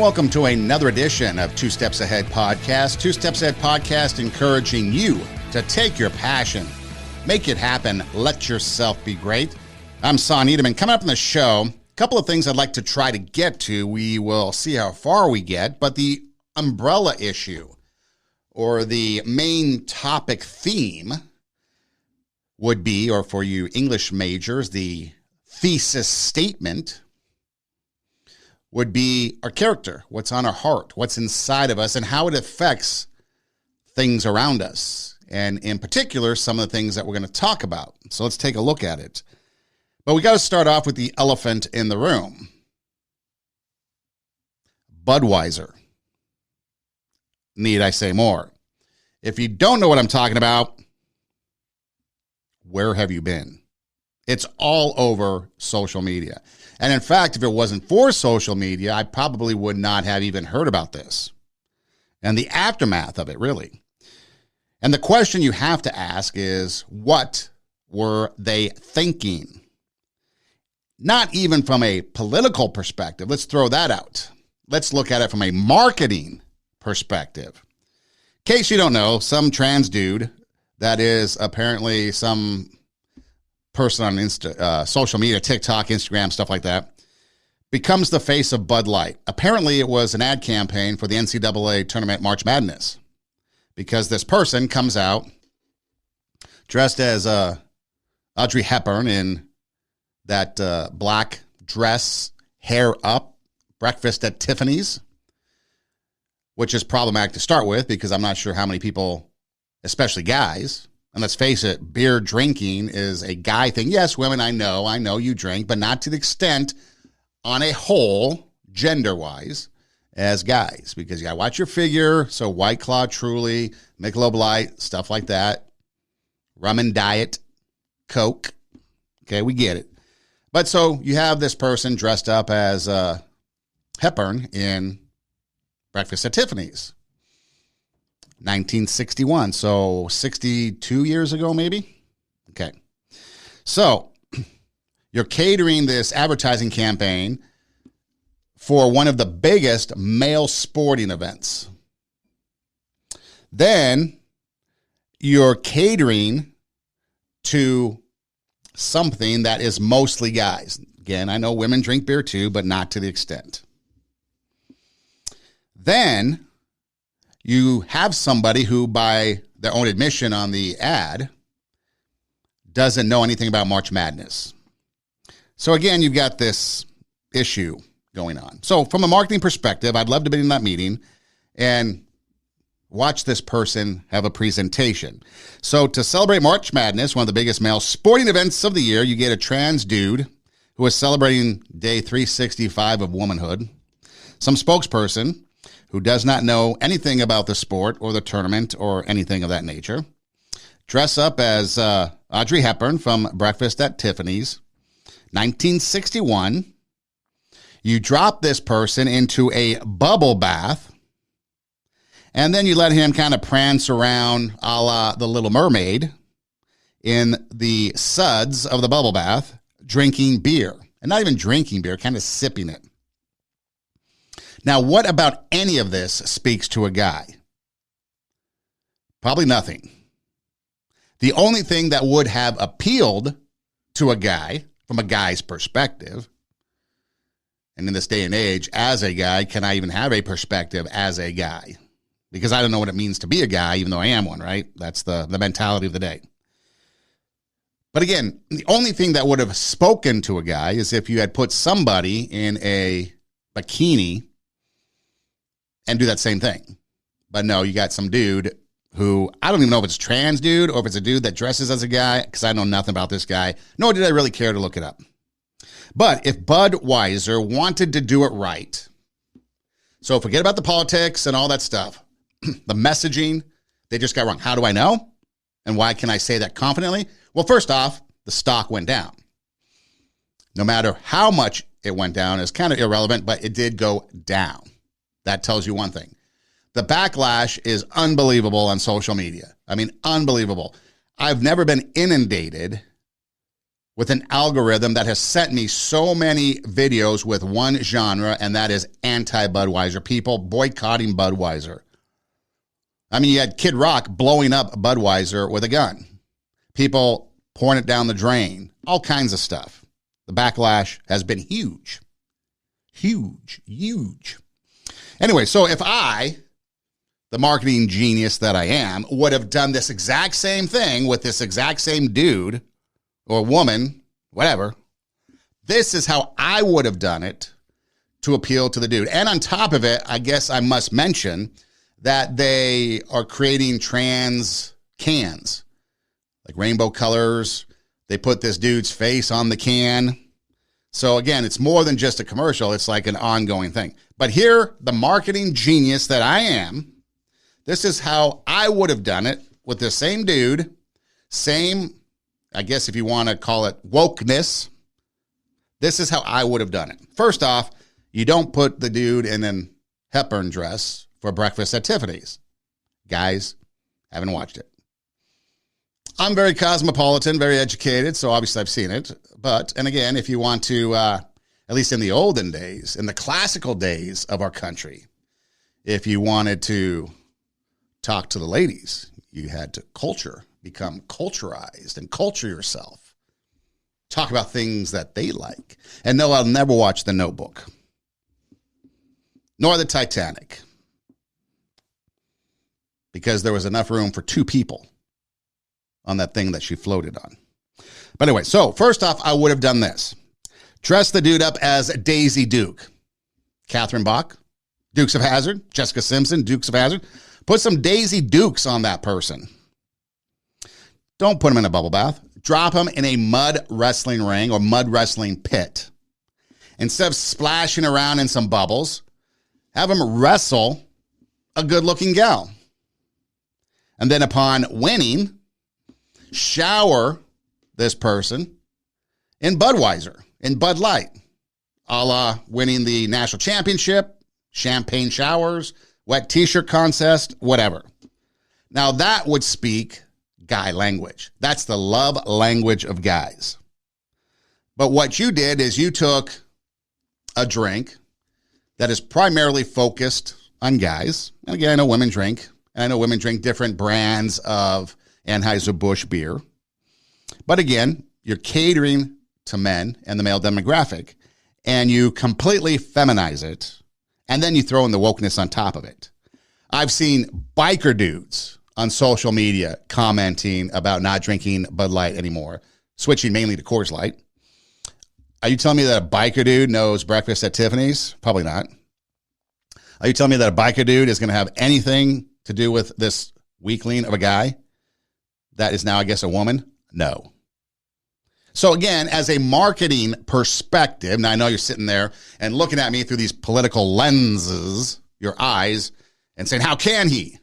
welcome to another edition of Two Steps Ahead Podcast. Two Steps Ahead Podcast encouraging you to take your passion, make it happen, let yourself be great. I'm Son Edelman. Coming up in the show, a couple of things I'd like to try to get to. We will see how far we get, but the umbrella issue or the main topic theme would be, or for you English majors, the thesis statement would be our character, what's on our heart, what's inside of us, and how it affects things around us. And in particular, some of the things that we're going to talk about. So let's take a look at it. But we got to start off with the elephant in the room. Budweiser. Need I say more? If you don't know what I'm talking about, where have you been? It's all over social media. And in fact, if it wasn't for social media, I probably would not have even heard about this and the aftermath of it, really. And the question you have to ask is, what were they thinking? Not even from a political perspective. Let's throw that out. Let's look at it from a marketing perspective. In case you don't know, some trans dude that is apparently some person on social media, TikTok, Instagram, stuff like that, becomes the face of Bud Light. Apparently, it was an ad campaign for the NCAA tournament March Madness, because this person comes out dressed as Audrey Hepburn in that black dress, hair up, breakfast at Tiffany's, which is problematic to start with because I'm not sure how many people, especially guys, and let's face it, beer drinking is a guy thing. Yes, women, I know you drink, but not to the extent on a whole, gender-wise, as guys, because you got to watch your figure. So White Claw, Truly, Michelob Light, stuff like that. Rum and Diet, Coke. Okay, we get it. But so you have this person dressed up as Hepburn in Breakfast at Tiffany's. 1961, so 62 years ago, maybe? Okay. So you're catering this advertising campaign for one of the biggest male sporting events. Then you're catering to something that is mostly guys. Again, I know women drink beer too, but not to the extent. Then you have somebody who, by their own admission on the ad, doesn't know anything about March Madness. So again, you've got this issue going on. So from a marketing perspective, I'd love to be in that meeting and watch this person have a presentation. So to celebrate March Madness, one of the biggest male sporting events of the year, you get a trans dude who is celebrating day 365 of womanhood, some spokesperson who does not know anything about the sport or the tournament or anything of that nature, dress up as Audrey Hepburn from Breakfast at Tiffany's, 1961. You drop this person into a bubble bath, and then you let him kind of prance around a la The Little Mermaid in the suds of the bubble bath, drinking beer. And not even drinking beer, kind of sipping it. Now, what about any of this speaks to a guy? Probably nothing. The only thing that would have appealed to a guy, from a guy's perspective, and in this day and age, as a guy, can I even have a perspective as a guy? Because I don't know what it means to be a guy, even though I am one, right? That's the mentality of the day. But again, the only thing that would have spoken to a guy is if you had put somebody in a bikini and do that same thing. But no, you got some dude who, I don't even know if it's a trans dude or if it's a dude that dresses as a guy, because I know nothing about this guy, nor did I really care to look it up. But if Budweiser wanted to do it right, so forget about the politics and all that stuff, the messaging, they just got wrong. How do I know? And why can I say that confidently? Well, first off, the stock went down. No matter how much it went down, it's kind of irrelevant, but it did go down. That tells you one thing. The backlash is unbelievable on social media. I mean, unbelievable. I've never been inundated with an algorithm that has sent me so many videos with one genre, and that is anti-Budweiser. People boycotting Budweiser. I mean, you had Kid Rock blowing up Budweiser with a gun. People pouring it down the drain. All kinds of stuff. The backlash has been huge. Huge, huge. Anyway, so if I, the marketing genius that I am, would have done this exact same thing with this exact same dude or woman, whatever, this is how I would have done it to appeal to the dude. And on top of it, I guess I must mention that they are creating trans cans, like rainbow colors. They put this dude's face on the can. So again, it's more than just a commercial. It's like an ongoing thing. But here, the marketing genius that I am, this is how I would have done it with the same dude, same, I guess if you want to call it wokeness. This is how I would have done it. First off, you don't put the dude in an Hepburn dress for breakfast at Tiffany's. Guys, haven't watched it. I'm very cosmopolitan, very educated, so obviously I've seen it. But, and again, if you want to, at least in the olden days, in the classical days of our country, if you wanted to talk to the ladies, you had to become culturized and culture yourself. Talk about things that they like. And no, I'll never watch The Notebook, nor the Titanic, because there was enough room for two people on that thing that she floated on. But anyway, so first off, I would have done this. Dress the dude up as Daisy Duke. Catherine Bach, Dukes of Hazzard. Jessica Simpson, Dukes of Hazzard. Put some Daisy Dukes on that person. Don't put him in a bubble bath. Drop him in a mud wrestling ring or mud wrestling pit. Instead of splashing around in some bubbles, have him wrestle a good-looking gal. And then upon winning, shower this person in Budweiser, in Bud Light, a la winning the national championship, champagne showers, wet t-shirt contest, whatever. Now that would speak guy language. That's the love language of guys. But what you did is you took a drink that is primarily focused on guys. And again, I know women drink. And I know women drink different brands of Anheuser-Busch beer. But again, you're catering to men and the male demographic, and you completely feminize it, and then you throw in the wokeness on top of it. I've seen biker dudes on social media commenting about not drinking Bud Light anymore, switching mainly to Coors Light. Are you telling me that a biker dude knows breakfast at Tiffany's? Probably not. Are you telling me that a biker dude is going to have anything to do with this weakling of a guy that is now, I guess, a woman? No. So again, as a marketing perspective, now I know you're sitting there and looking at me through these political lenses, your eyes, and saying, how can he?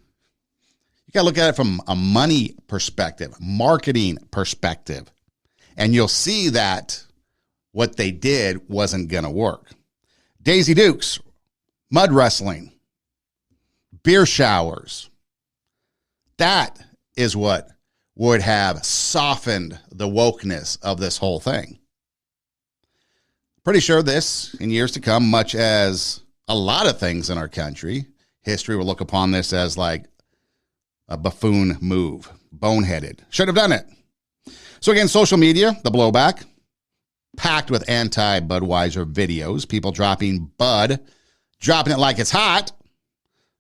You got to look at it from a money perspective, marketing perspective, and you'll see that what they did wasn't going to work. Daisy Dukes, mud wrestling, beer showers. That is what would have softened the wokeness of this whole thing. Pretty sure this, in years to come, much as a lot of things in our country, history will look upon this as like a buffoon move, boneheaded. Should have done it. So again, social media, the blowback, packed with anti-Budweiser videos, people dropping Bud, dropping it like it's hot,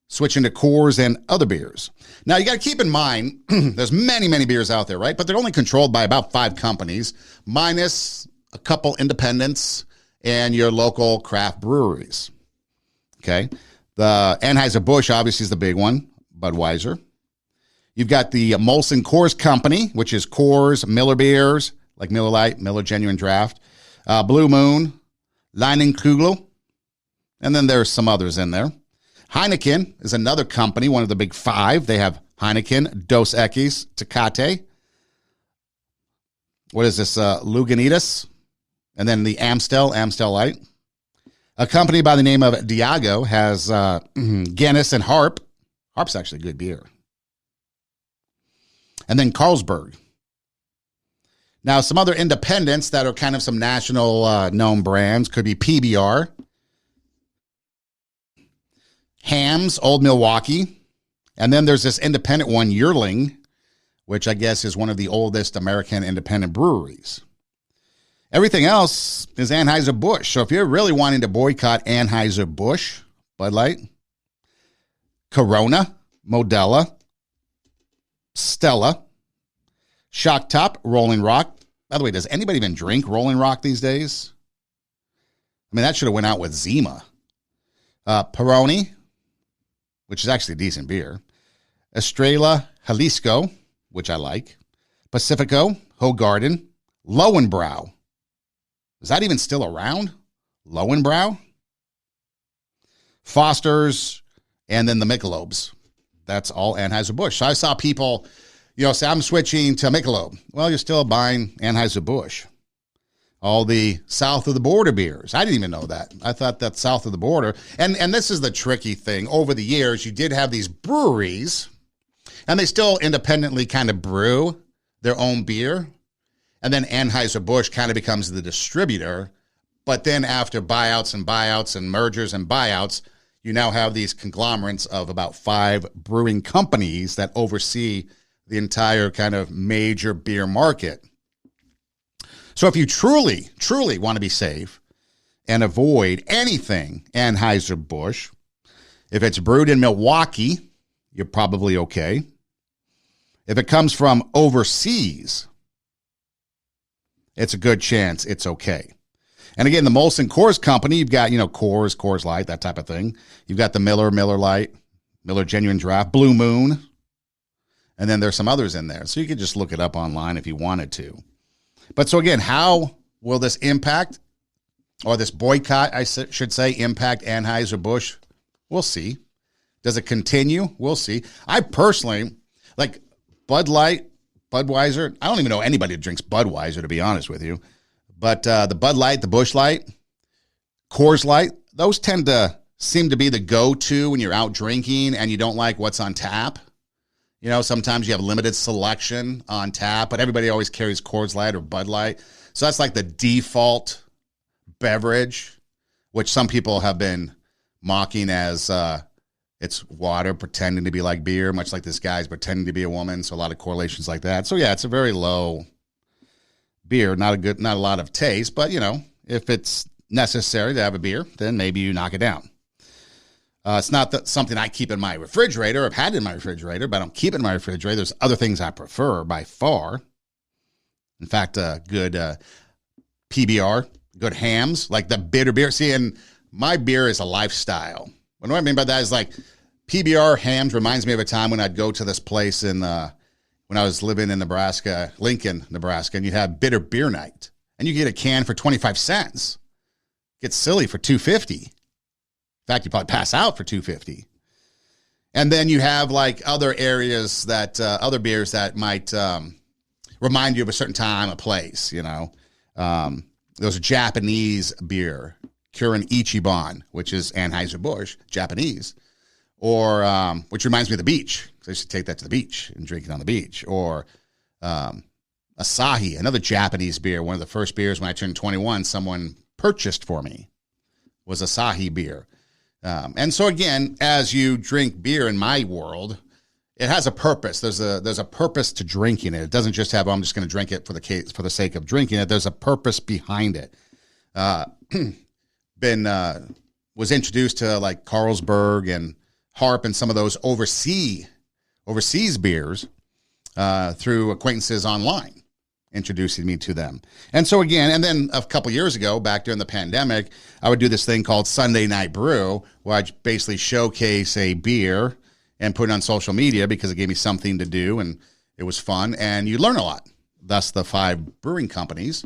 switching to Coors and other beers. Now, you got to keep in mind, there's many, many beers out there, right? But they're only controlled by about 5 companies, minus a couple independents and your local craft breweries. Okay? The Anheuser-Busch, obviously, is the big one, Budweiser. You've got the Molson Coors Company, which is Coors, Miller Beers, like Miller Lite, Miller Genuine Draft, Blue Moon, Leinenkugel, and then there's some others in there. Heineken is another company, one of the big 5. They have Heineken, Dos Equis, Tecate. What is this? Lagunitas. And then the Amstel Light. A company by the name of Diageo has Guinness and Harp. Harp's actually good beer. And then Carlsberg. Now, some other independents that are kind of some national known brands could be PBR, Hamm's, Old Milwaukee, and then there's this independent one, Yearling, which I guess is one of the oldest American independent breweries. Everything else is Anheuser-Busch. So if you're really wanting to boycott Anheuser-Busch, Bud Light, Corona, Modelo, Stella, Shock Top, Rolling Rock. By the way, does anybody even drink Rolling Rock these days? I mean, that should have went out with Zima. Peroni, which is actually a decent beer. Estrella Jalisco, which I like. Pacifico, Hoegaarden, Lowenbrau. Is that even still around? Lowenbrau? Foster's, and then the Michelob's. That's all Anheuser-Busch. So I saw people, say, I'm switching to Michelob. Well, you're still buying Anheuser-Busch. All the south of the border beers. I didn't even know that. I thought that south of the border. And this is the tricky thing. Over the years, you did have these breweries, and they still independently kind of brew their own beer. And then Anheuser-Busch kind of becomes the distributor. But then after buyouts and mergers and buyouts, you now have these conglomerates of about 5 brewing companies that oversee the entire kind of major beer market. So if you truly, truly want to be safe and avoid anything Anheuser-Busch, if it's brewed in Milwaukee, you're probably okay. If it comes from overseas, it's a good chance it's okay. And again, the Molson Coors Company, you've got, Coors Light, that type of thing. You've got the Miller Lite, Miller Genuine Draft, Blue Moon, and then there's some others in there. So you could just look it up online if you wanted to. But so again, how will this impact, or this boycott, I should say, impact Anheuser-Busch? We'll see. Does it continue? We'll see. I personally, like Bud Light, Budweiser, I don't even know anybody who drinks Budweiser, to be honest with you. But the Bud Light, the Busch Light, Coors Light, those tend to seem to be the go-to when you're out drinking and you don't like what's on tap. Sometimes you have limited selection on tap, but everybody always carries Coors Light or Bud Light. So that's like the default beverage, which some people have been mocking as it's water pretending to be like beer, much like this guy's pretending to be a woman. So a lot of correlations like that. So yeah, it's a very low beer, not a lot of taste, but if it's necessary to have a beer, then maybe you knock it down. It's not something I keep in my refrigerator. I've had it in my refrigerator, but I don't keep it in my refrigerator. There's other things I prefer by far. In fact, good PBR, good Hamm's, like the bitter beer. See, and my beer is a lifestyle. What I mean by that is like PBR Hamm's reminds me of a time when I'd go to this place when I was living in Nebraska, Lincoln, Nebraska, and you'd have bitter beer night. And you get a can for 25 cents. Gets silly for $2.50. In fact, you probably pass out for $2.50. And then you have like other areas that, other beers that might remind you of a certain time, a place, There's a Japanese beer, Kirin Ichiban, which is Anheuser-Busch, Japanese. Or, which reminds me of the beach. So I used to take that to the beach and drink it on the beach. Or Asahi, another Japanese beer. One of the first beers when I turned 21, someone purchased for me was Asahi beer. And so again, as you drink beer in my world, it has a purpose. There's a purpose to drinking it. It doesn't just have, I'm just going to drink it for the sake of drinking it. There's a purpose behind it. Was introduced to like Carlsberg and Harp and some of those overseas beers through acquaintances online, introducing me to them. And so again, and then a couple years ago, back during the pandemic, I would do this thing called Sunday Night Brew, where I basically showcase a beer and put it on social media because it gave me something to do and it was fun and you learn a lot. Thus the 5 brewing companies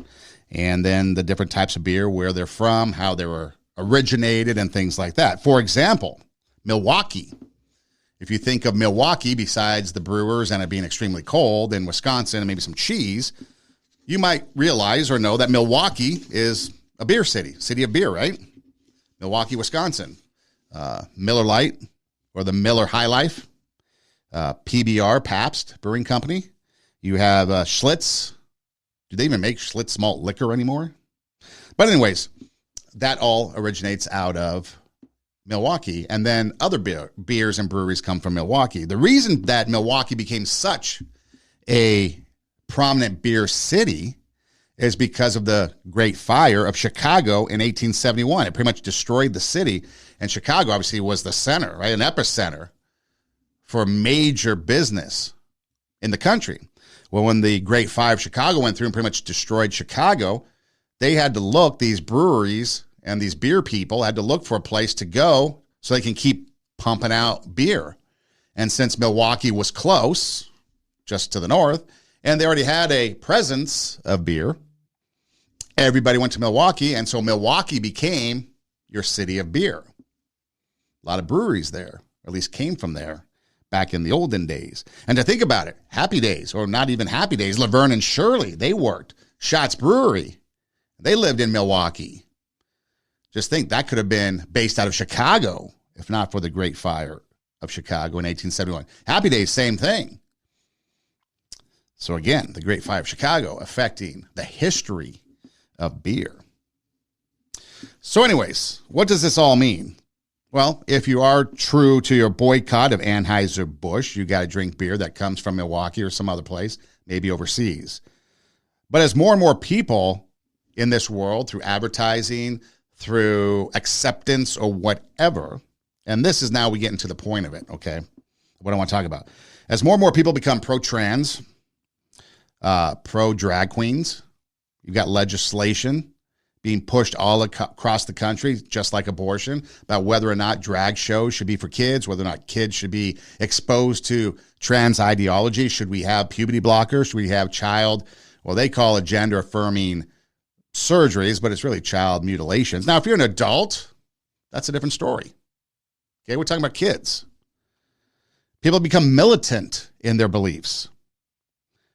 and then the different types of beer, where they're from, how they were originated and things like that. For example, Milwaukee. If you think of Milwaukee, besides the Brewers and it being extremely cold, and Wisconsin and maybe some cheese, you might realize or know that Milwaukee is a beer city of beer, right? Milwaukee, Wisconsin. Miller Lite or the Miller High Life, PBR, Pabst Brewing Company. You have Schlitz, Do they even make Schlitz malt liquor anymore? But anyways, that all originates out of Milwaukee, and then other beers and breweries come from Milwaukee. The reason that Milwaukee became such a prominent beer city is because of the Great Fire of Chicago in 1871. It pretty much destroyed the city, and Chicago obviously was the center, right, an epicenter for major business in the country. Well, when the Great Fire of Chicago went through and pretty much destroyed Chicago, they had to look, these breweries and these beer people had to look for a place to go so they can keep pumping out beer. And since Milwaukee was close, just to the north, and they already had a presence of beer, everybody went to Milwaukee, and so Milwaukee became your city of beer. A lot of breweries there, or at least came from there back in the olden days. And to think about it, Happy Days, or not even Happy Days, Laverne and Shirley, they worked. Schatz Brewery, they lived in Milwaukee. Just think that could have been based out of Chicago, if not for the Great Fire of Chicago in 1871. Happy Days, same thing. So again, the Great Fire of Chicago affecting the history of beer. So anyways, what does this all mean? Well, if you are true to your boycott of Anheuser-Busch, you got to drink beer that comes from Milwaukee or some other place, maybe overseas. But as more and more people in this world, through advertising, through acceptance or whatever, and this is now we get into the point of it, okay, what I want to talk about. As more and more people become pro-trans, pro-drag queens, you've got legislation being pushed all across the country, just like abortion, about whether or not drag shows should be for kids, whether or not kids should be exposed to trans ideology. Should we have puberty blockers? Should we have well, they call it gender-affirming surgeries, but it's really child mutilations. Now, if you're an adult, that's a different story. Okay, we're talking about kids. People become militant in their beliefs.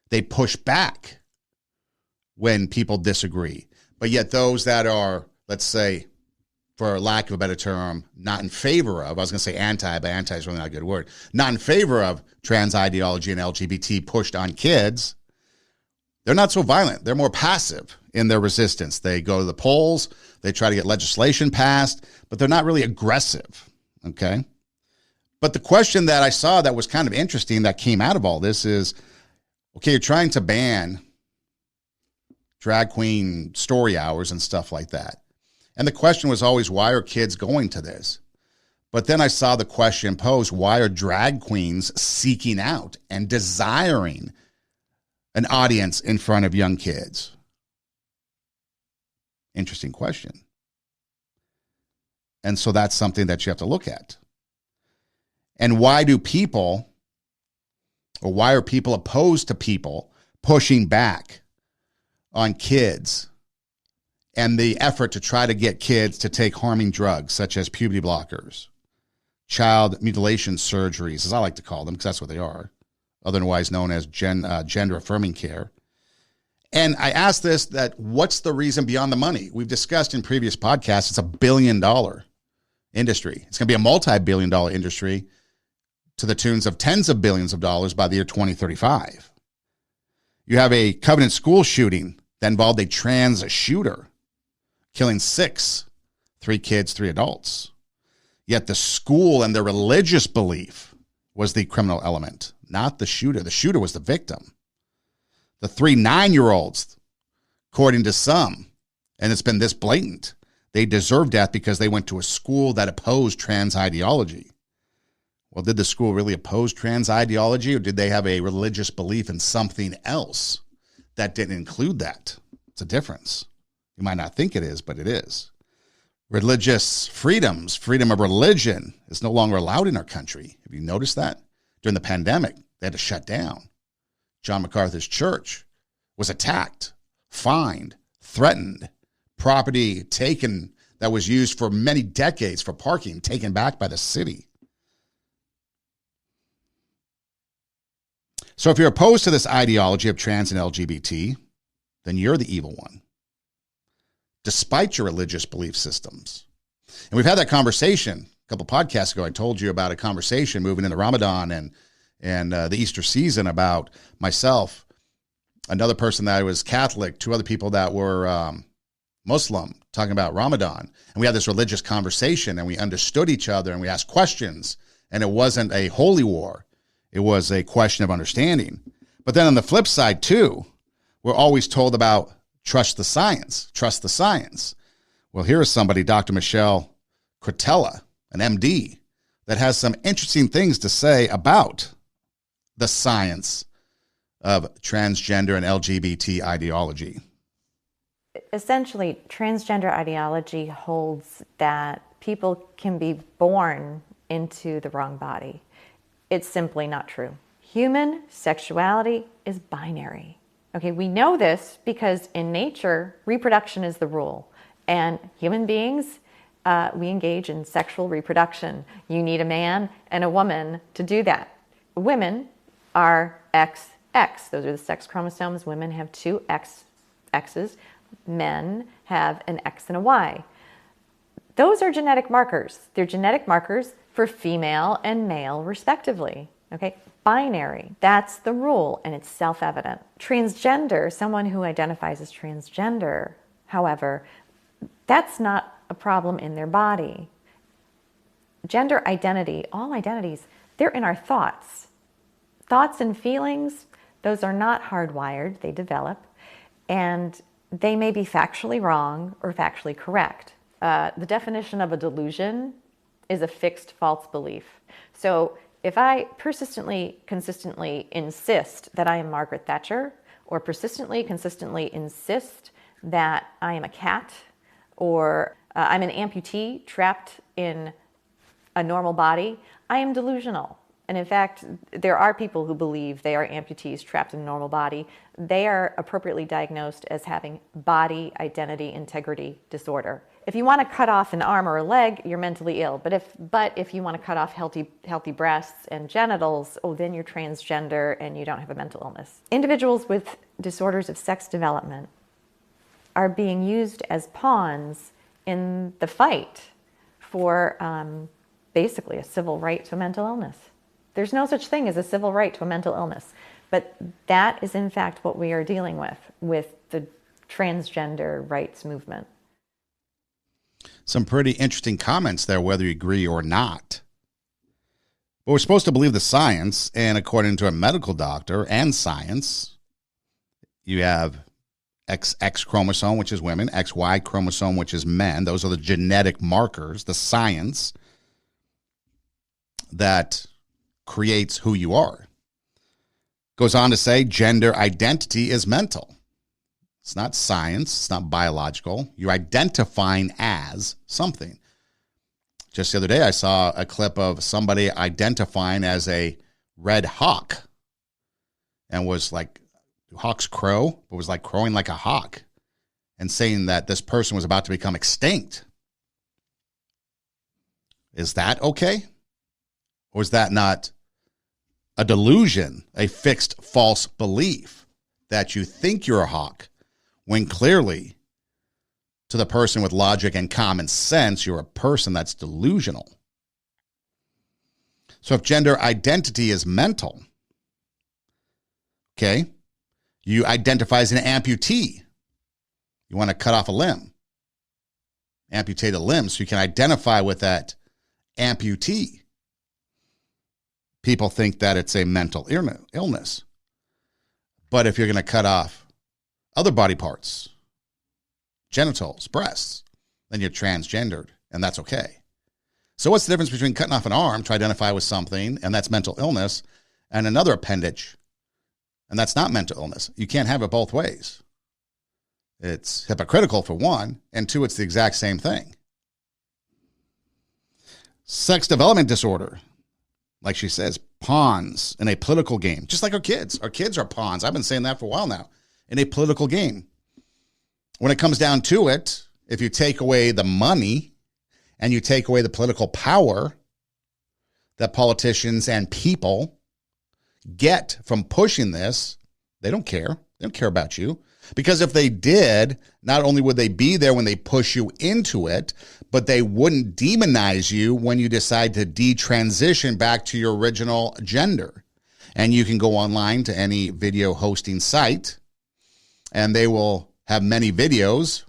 They push back when people disagree. But yet those that are, let's say, for lack of a better term, not in favor of, I was going to say anti, but anti is really not a good word, not in favor of trans ideology and LGBT pushed on kids, they're not so violent. They're more passive in their resistance. They go to the polls, they try to get legislation passed, but they're not really aggressive, okay? But the question that I saw that was kind of interesting that came out of all this is, okay, you're trying to ban drag queen story hours and stuff like that. And the question was always, why are kids going to this? But then I saw the question posed, why are drag queens seeking out and desiring an audience in front of young kids? Interesting question. And so that's something that you have to look at. And why are people opposed to people pushing back on kids and the effort to try to get kids to take harming drugs such as puberty blockers, child mutilation surgeries, as I like to call them, because that's what they are, otherwise known as gender-affirming care. And I asked this, that what's the reason beyond the money? We've discussed in previous podcasts, it's $1 billion industry. It's going to be a multi-billion-dollar industry to the tunes of tens of billions of dollars by the year 2035. You have a Covenant school shooting that involved a trans shooter, killing 3 kids, 3 adults. Yet the school and their religious belief was the criminal element, not the shooter. The shooter was the victim. The 3 9-year-olds, according to some, and it's been this blatant, they deserve death because they went to a school that opposed trans ideology. Well, did the school really oppose trans ideology, or did they have a religious belief in something else that didn't include that? It's a difference. You might not think it is, but it is. Religious freedoms, freedom of religion is no longer allowed in our country. Have you noticed that? During the pandemic, they had to shut down. John MacArthur's church was attacked, fined, threatened, property taken that was used for many decades for parking, taken back by the city. So if you're opposed to this ideology of trans and LGBT, then you're the evil one, despite your religious belief systems. And we've had that conversation a couple podcasts ago. I told you about a conversation moving into Ramadan and the Easter season about myself another person that was Catholic, two other people that were Muslim, talking about Ramadan. And we had this religious conversation, and we understood each other, and we asked questions. And it wasn't a holy war. It was a question of understanding. But then on the flip side, too, we're always told about trust the science, trust the science. Well, here is somebody, Dr. Michelle Cretella, an MD, that has some interesting things to say about the science of transgender and LGBT ideology. Essentially, transgender ideology holds that people can be born into the wrong body. It's simply not true. Human sexuality is binary. Okay, we know this because in nature, reproduction is the rule. And human beings, we engage in sexual reproduction. You need a man and a woman to do that. Women are XX. Those are the sex chromosomes. Women have two X's. Men have an X and a Y. Those are genetic markers. They're genetic markers for female and male, respectively. Okay, binary. That's the rule, and it's self-evident. Transgender, someone who identifies as transgender, however, that's not a problem in their body. Gender identity, all identities, they're in our thoughts. Thoughts and feelings, those are not hardwired, they develop, and they may be factually wrong or factually correct. The definition of a delusion is a fixed false belief. So if I persistently, consistently insist that I am Margaret Thatcher, or persistently, consistently insist that I am a cat, or I'm an amputee trapped in a normal body, I am delusional. And in fact, there are people who believe they are amputees trapped in a normal body. They are appropriately diagnosed as having body identity integrity disorder. If you want to cut off an arm or a leg, you're mentally ill. But if you want to cut off healthy breasts and genitals, then you're transgender and you don't have a mental illness. Individuals with disorders of sex development are being used as pawns in the fight for basically a civil right to a mental illness. There's no such thing as a civil right to a mental illness, but that is in fact what we are dealing with the transgender rights movement. Some pretty interesting comments there, whether you agree or not. But we're supposed to believe the science, and according to a medical doctor and science, you have XX chromosome, which is women, XY chromosome, which is men. Those are the genetic markers, the science that creates who you are. Goes on to say gender identity is mental. It's not science. It's not biological. You're identifying as something. Just the other day, I saw a clip of somebody identifying as a red hawk and was like, hawks crow, but was like crowing like a hawk and saying that this person was about to become extinct. Is that okay? Or is that not a delusion, a fixed false belief that you think you're a hawk when clearly to the person with logic and common sense, you're a person that's delusional? So if gender identity is mental, okay, you identify as an amputee. You want to cut off a limb, amputate a limb so you can identify with that amputee. People think that it's a mental illness. But if you're going to cut off other body parts, genitals, breasts, then you're transgendered, and that's okay. So what's the difference between cutting off an arm to identify with something, and that's mental illness, and another appendage, and that's not mental illness? You can't have it both ways. It's hypocritical for one, and two, it's the exact same thing. Sex development disorder. Like she says, pawns in a political game, just like our kids. Our kids are pawns. I've been saying that for a while now, in a political game. When it comes down to it, if you take away the money and you take away the political power that politicians and people get from pushing this, they don't care. They don't care about you. Because if they did, not only would they be there when they push you into it, but they wouldn't demonize you when you decide to detransition back to your original gender. And you can go online to any video hosting site and they will have many videos,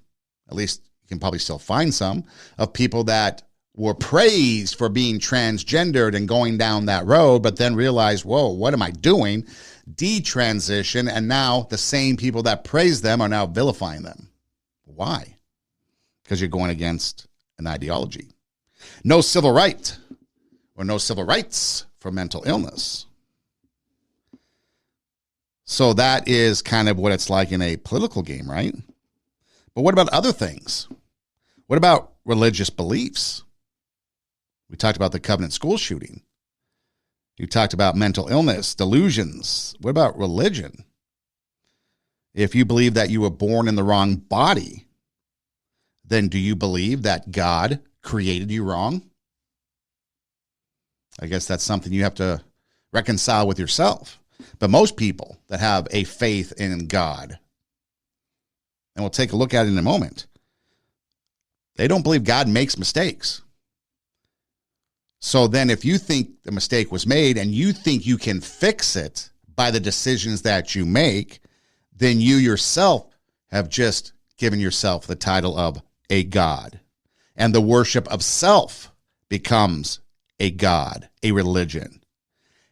at least you can probably still find some, of people that were praised for being transgendered and going down that road, but then realized, whoa, what am I doing? Detransition, and now the same people that praised them are now vilifying them. Why? Because you're going against an ideology. No civil right or no civil rights for mental illness. So that is kind of what it's like in a political game, right? But what about other things? What about religious beliefs? We talked about the Covenant school shooting. You talked about mental illness, delusions. What about religion? If you believe that you were born in the wrong body, then do you believe that God created you wrong? I guess that's something you have to reconcile with yourself. But most people that have a faith in God, and we'll take a look at it in a moment, they don't believe God makes mistakes. So then if you think the mistake was made and you think you can fix it by the decisions that you make, then you yourself have just given yourself the title of a God. And the worship of self becomes a God, a religion.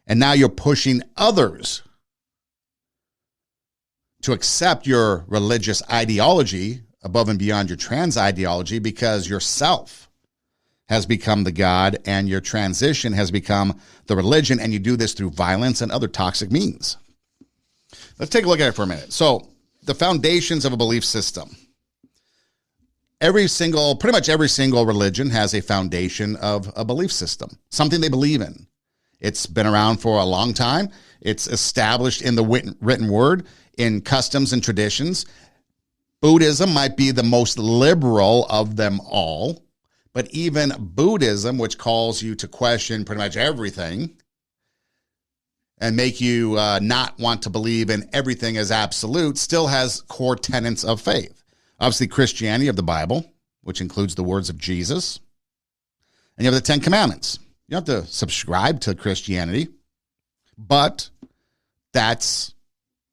And now you're pushing others to accept your religious ideology above and beyond your trans ideology because yourself has become the God and your transition has become the religion, and you do this through violence and other toxic means. Let's take a look at it for a minute. So the foundations of a belief system. Pretty much every single religion has a foundation of a belief system, something they believe in. It's been around for a long time. It's established in the written word, in customs and traditions. Buddhism might be the most liberal of them all. But even Buddhism, which calls you to question pretty much everything and make you not want to believe in everything as absolute, still has core tenets of faith. Obviously, Christianity of the Bible, which includes the words of Jesus. And you have the Ten Commandments. You don't have to subscribe to Christianity, but that's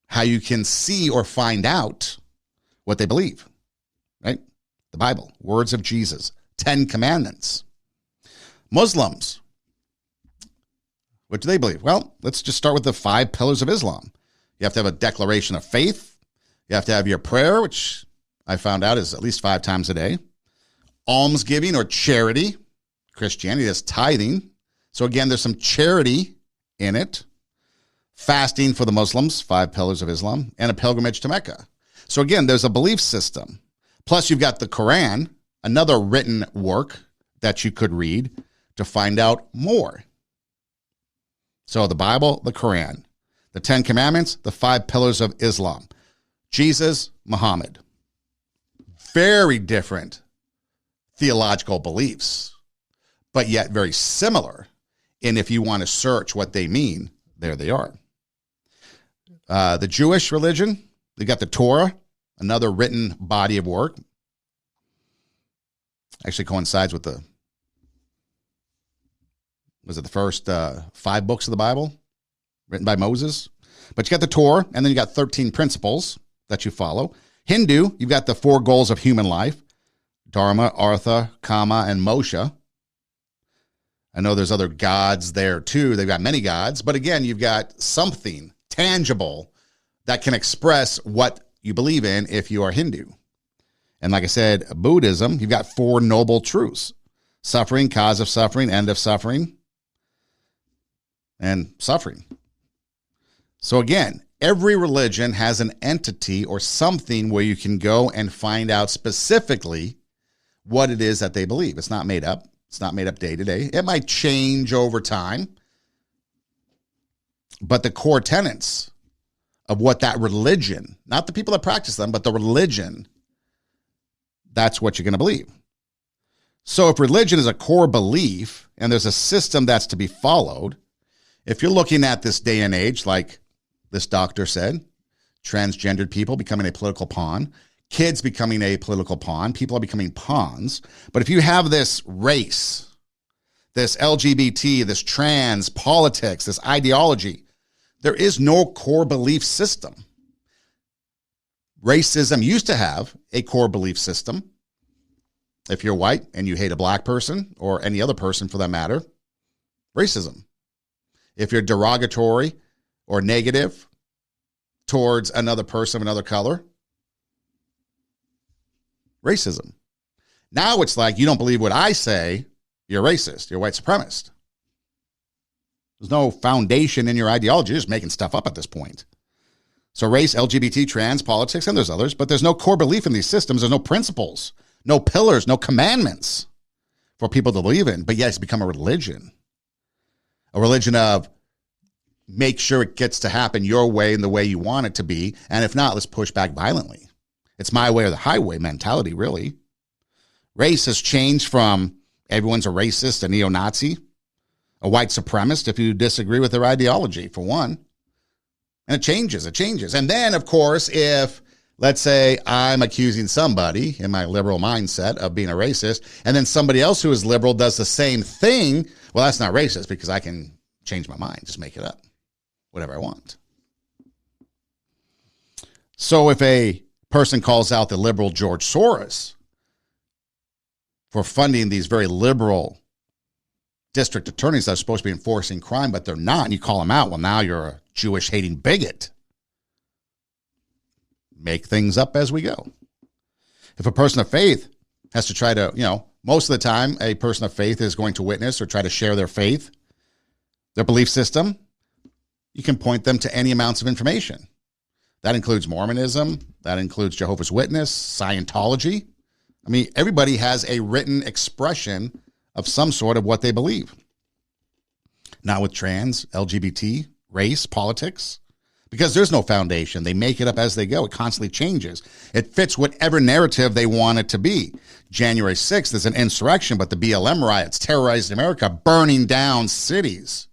how you can see or find out what they believe, right? The Bible, words of Jesus. 10 Commandments. Muslims, what do they believe? Well, let's just start with the 5 pillars of Islam. You have to have a declaration of faith. You have to have your prayer, which I found out is at least 5 times a day. Almsgiving or charity. Christianity is tithing. So again, there's some charity in it. Fasting for the Muslims, 5 pillars of Islam, and a pilgrimage to Mecca. So again, there's a belief system. Plus you've got the Quran, another written work that you could read to find out more. So the Bible, the Quran, the 10 Commandments, the 5 pillars of Islam. Jesus, Muhammad. Very different theological beliefs, but yet very similar. And if you want to search what they mean, there they are. The Jewish religion, they got the Torah, another written body of work. Actually coincides with the first 5 books of the Bible written by Moses? But you got the Torah, and then you got 13 principles that you follow. Hindu, you've got the 4 goals of human life: Dharma, Artha, Kama, and Moksha. I know there's other gods there too. They've got many gods, but again, you've got something tangible that can express what you believe in if you are Hindu. And like I said, Buddhism, you've got 4 noble truths: suffering, cause of suffering, end of suffering, and suffering. So again, every religion has an entity or something where you can go and find out specifically what it is that they believe. It's not made up. It's not made up day to day. It might change over time. But the core tenets of what that religion, not the people that practice them, but the religion, that's what you're going to believe. So if religion is a core belief and there's a system that's to be followed, if you're looking at this day and age, like this doctor said, transgendered people becoming a political pawn, kids becoming a political pawn, people are becoming pawns. But if you have this race, this LGBT, this trans politics, this ideology, there is no core belief system. Racism used to have a core belief system. If you're white and you hate a black person or any other person for that matter, racism. If you're derogatory or negative towards another person of another color, racism. Now it's like, you don't believe what I say, you're racist, you're a white supremacist. There's no foundation in your ideology, you're just making stuff up at this point. So race, LGBT, trans, politics, and there's others, but there's no core belief in these systems. There's no principles, no pillars, no commandments for people to believe in, but yet it's become a religion. A religion of make sure it gets to happen your way and the way you want it to be, and if not, let's push back violently. It's my way or the highway mentality, really. Race has changed from everyone's a racist, a neo-Nazi, a white supremacist if you disagree with their ideology, for one. And it changes. And then, of course, if, let's say, I'm accusing somebody in my liberal mindset of being a racist, and then somebody else who is liberal does the same thing, well, that's not racist because I can change my mind, just make it up, whatever I want. So if a person calls out the liberal George Soros for funding these very liberal district attorneys that are supposed to be enforcing crime, but they're not, and you call them out, well, now you're a Jewish-hating bigot. Make things up as we go. If a person of faith has to try to, most of the time, a person of faith is going to witness or try to share their faith, their belief system, you can point them to any amounts of information. That includes Mormonism. That includes Jehovah's Witness, Scientology. I mean, everybody has a written expression of some sort of what they believe. Not with trans, LGBT, race, politics, because there's no foundation. They make it up as they go. It constantly changes. It fits whatever narrative they want it to be. January 6th is an insurrection, but the BLM riots terrorized America, burning down cities,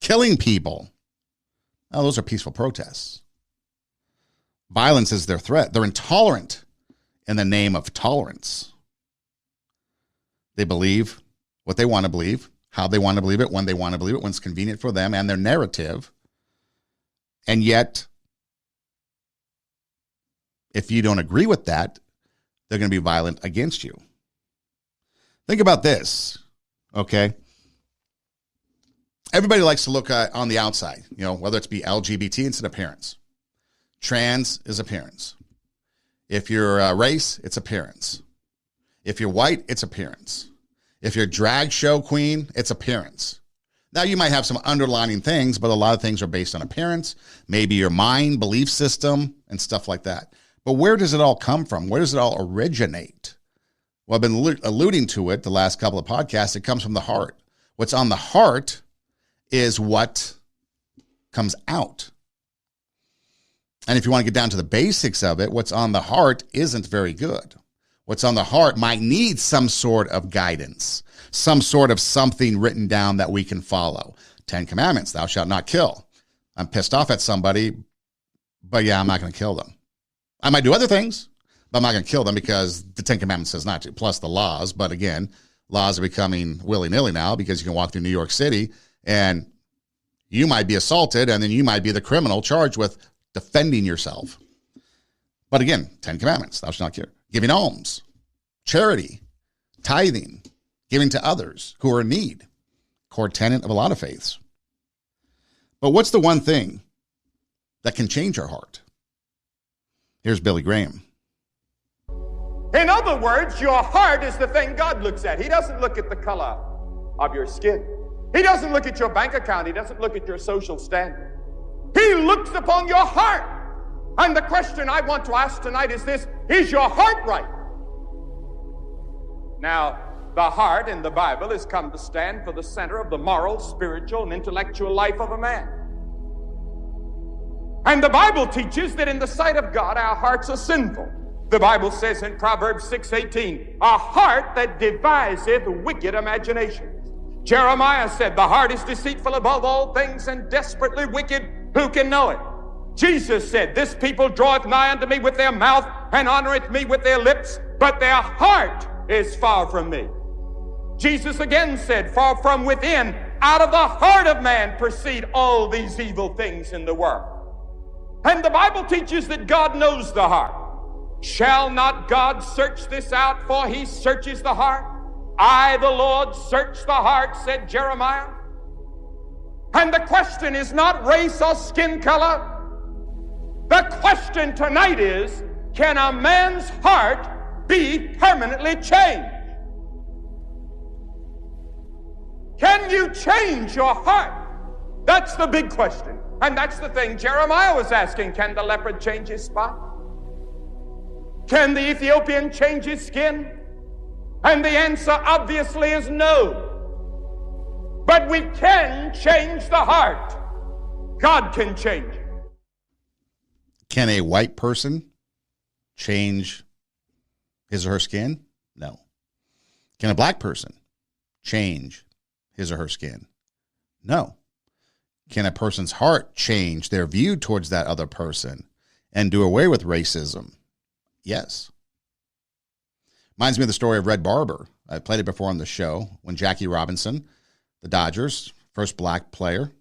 killing people. Oh, those are peaceful protests. Violence is their threat. They're intolerant in the name of tolerance. They believe what they want to believe, how they want to believe it, when they want to believe it, when it's convenient for them and their narrative. And yet, if you don't agree with that, they're going to be violent against you. Think about this, okay? Everybody likes to look on the outside, whether it's be LGBT, it's an appearance. Trans is appearance. If you're a race, it's appearance. If you're white, it's appearance. If you're a drag show queen, it's appearance. Now, you might have some underlining things, but a lot of things are based on appearance, maybe your mind, belief system, and stuff like that. But where does it all come from? Where does it all originate? Well, I've been alluding to it the last couple of podcasts. It comes from the heart. What's on the heart is what comes out. And if you want to get down to the basics of it, what's on the heart isn't very good. What's on the heart might need some sort of guidance, some sort of something written down that we can follow. 10 Commandments, thou shalt not kill. I'm pissed off at somebody, but I'm not going to kill them. I might do other things, but I'm not going to kill them because the 10 Commandments says not to, plus the laws. But again, laws are becoming willy-nilly now because you can walk through New York City and you might be assaulted and then you might be the criminal charged with defending yourself. But again, 10 Commandments, thou shalt not kill. Giving alms, charity, tithing, giving to others who are in need. Core tenet of a lot of faiths. But what's the one thing that can change our heart? Here's Billy Graham. In other words, your heart is the thing God looks at. He doesn't look at the color of your skin. He doesn't look at your bank account. He doesn't look at your social standing. He looks upon your heart. And the question I want to ask tonight is this: is your heart right? Now, the heart in the Bible has come to stand for the center of the moral, spiritual, and intellectual life of a man. And the Bible teaches that in the sight of God, our hearts are sinful. The Bible says in Proverbs 6:18, a heart that deviseth wicked imaginations. Jeremiah said, the heart is deceitful above all things and desperately wicked. Who can know it? Jesus said, this people draweth nigh unto me with their mouth and honoreth me with their lips, but their heart is far from me. Jesus again said, far from within, out of the heart of man proceed all these evil things in the world. And the Bible teaches that God knows the heart. Shall not God search this out, for he searches the heart? I, the Lord, search the heart, said Jeremiah. And the question is not race or skin color. The question tonight is, can a man's heart be permanently changed? Can you change your heart? That's the big question. And that's the thing Jeremiah was asking. Can the leopard change his spot? Can the Ethiopian change his skin? And the answer obviously is no. But we can change the heart. God can change it. Can a white person change his or her skin? No. Can a black person change his or her skin? No. Can a person's heart change their view towards that other person and do away with racism? Yes. Reminds me of the story of Red Barber. I played it before on the show when Jackie Robinson, the Dodgers, first black player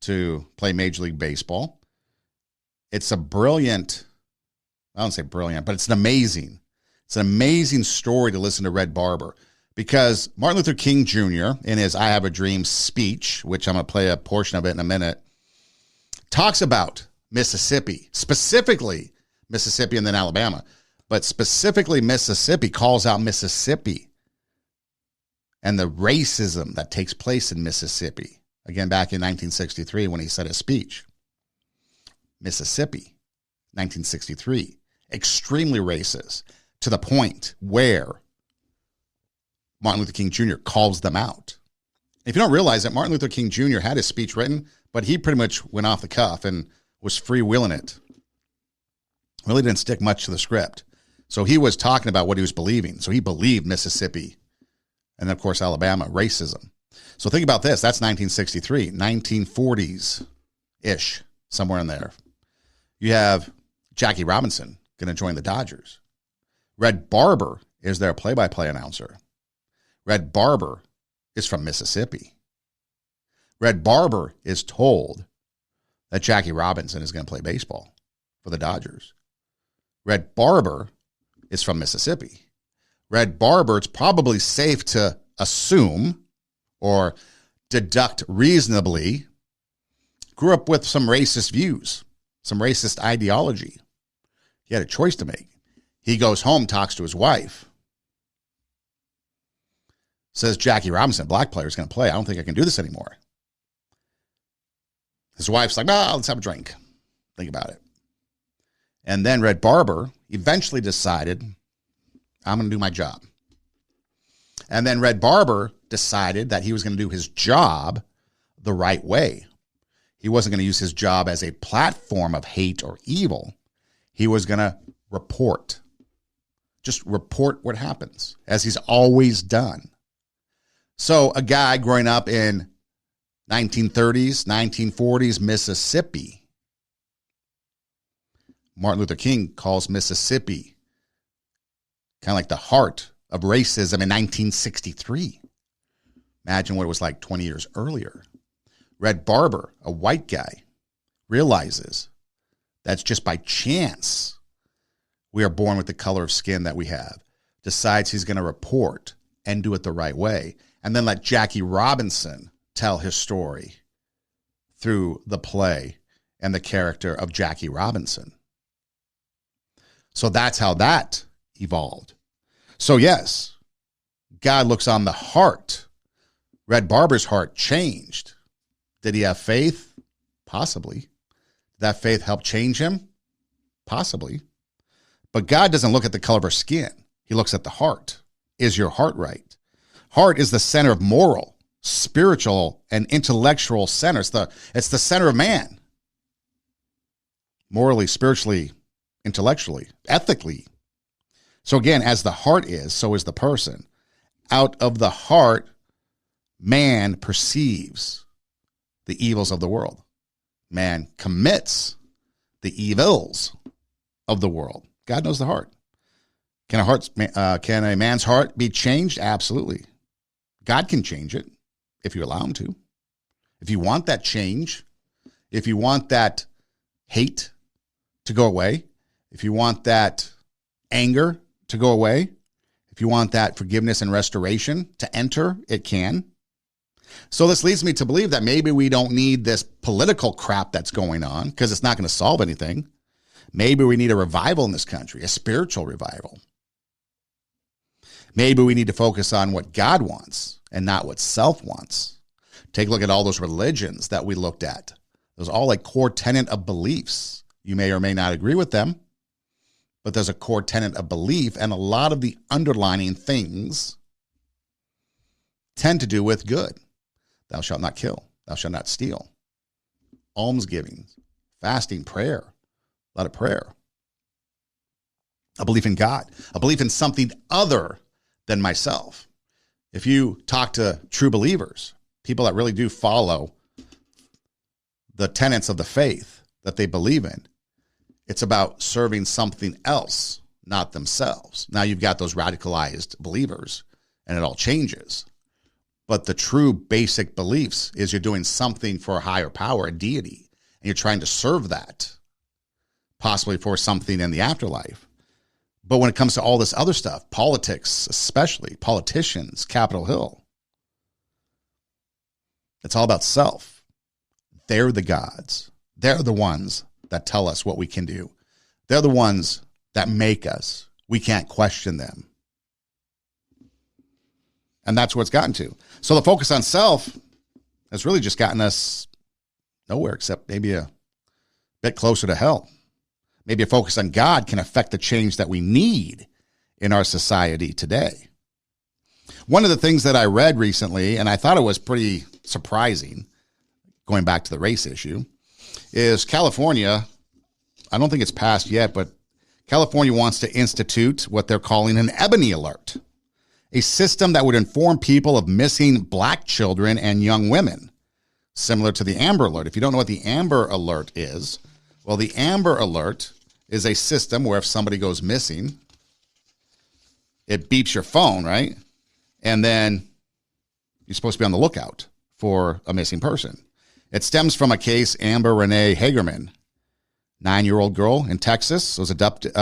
to play Major League Baseball. It's a brilliant, I don't say brilliant, but it's an amazing story to listen to Red Barber, because Martin Luther King Jr. in his I Have a Dream speech, which I'm going to play a portion of it in a minute, talks about Mississippi, specifically Mississippi and then Alabama, but specifically Mississippi, calls out Mississippi and the racism that takes place in Mississippi. Again, back in 1963 when he said his speech. Mississippi, 1963, extremely racist to the point where Martin Luther King Jr. calls them out. If you don't realize that, Martin Luther King Jr. had his speech written, but he pretty much went off the cuff and was freewheeling it. Really didn't stick much to the script. So he was talking about what he was believing. So he believed Mississippi and, of course, Alabama, racism. So think about this. That's 1963, 1940s-ish, somewhere in there. You have Jackie Robinson going to join the Dodgers. Red Barber is their play-by-play announcer. Red Barber is from Mississippi. Red Barber is told that Jackie Robinson is going to play baseball for the Dodgers. Red Barber is from Mississippi. Red Barber, it's probably safe to assume or deduct reasonably, grew up with some racist views, some racist ideology. He had a choice to make. He goes home, talks to his wife, says Jackie Robinson, black player, is going to play. I don't think I can do this anymore. His wife's like, let's have a drink. Think about it. And then Red Barber eventually decided, I'm going to do my job. And then Red Barber decided that he was going to do his job the right way. He wasn't going to use his job as a platform of hate or evil. He was going to report. Just report what happens, as he's always done. So a guy growing up in 1930s, 1940s Mississippi, Martin Luther King calls Mississippi kind of like the heart of racism in 1963. Imagine what it was like 20 years earlier. Red Barber, a white guy, realizes that's just by chance we are born with the color of skin that we have, decides he's going to report and do it the right way, and then let Jackie Robinson tell his story through the play and the character of Jackie Robinson. So that's how that evolved. So yes, God looks on the heart. Red Barber's heart changed. Did he have faith? Possibly. Did that faith help change him? Possibly. But God doesn't look at the color of our skin. He looks at the heart. Is your heart right? Heart is the center of moral, spiritual, and intellectual center. It's the center of man. Morally, spiritually, intellectually, ethically. So again, as the heart is, so is the person. Out of the heart, man perceives the evils of the world. Man commits the evils of the world. God knows the heart. Can a man's heart be changed? Absolutely. God can change it if you allow him to. If you want that change, if you want that hate to go away, if you want that anger to go away, if you want that forgiveness and restoration to enter, it can. So this leads me to believe that maybe we don't need this political crap that's going on because it's not going to solve anything. Maybe we need a revival in this country, a spiritual revival. Maybe we need to focus on what God wants and not what self wants. Take a look at all those religions that we looked at. Those are all like core tenet of beliefs. You may or may not agree with them, but there's a core tenet of belief, and a lot of the underlining things tend to do with good. Thou shalt not kill. Thou shalt not steal. Almsgiving, fasting, prayer, a lot of prayer. A belief in God, a belief in something other than myself. If you talk to true believers, people that really do follow the tenets of the faith that they believe in, it's about serving something else, not themselves. Now you've got those radicalized believers, and it all changes. But the true basic beliefs is you're doing something for a higher power, a deity, and you're trying to serve that, possibly for something in the afterlife. But when it comes to all this other stuff, politics, especially politicians, Capitol Hill, it's all about self. They're the gods. They're the ones that tell us what we can do. They're the ones that make us. We can't question them. And that's what it's gotten to. So the focus on self has really just gotten us nowhere except maybe a bit closer to hell. Maybe a focus on God can affect the change that we need in our society today. One of the things that I read recently, and I thought it was pretty surprising, going back to the race issue, is California, I don't think it's passed yet, but California wants to institute what they're calling an Ebony Alert, a system that would inform people of missing black children and young women, similar to the Amber Alert. If you don't know what the Amber Alert is, well, the Amber Alert is a system where if somebody goes missing, it beeps your phone, right? And then you're supposed to be on the lookout for a missing person. It stems from a case, Amber Renee Hagerman, 9-year-old girl in Texas, was abducted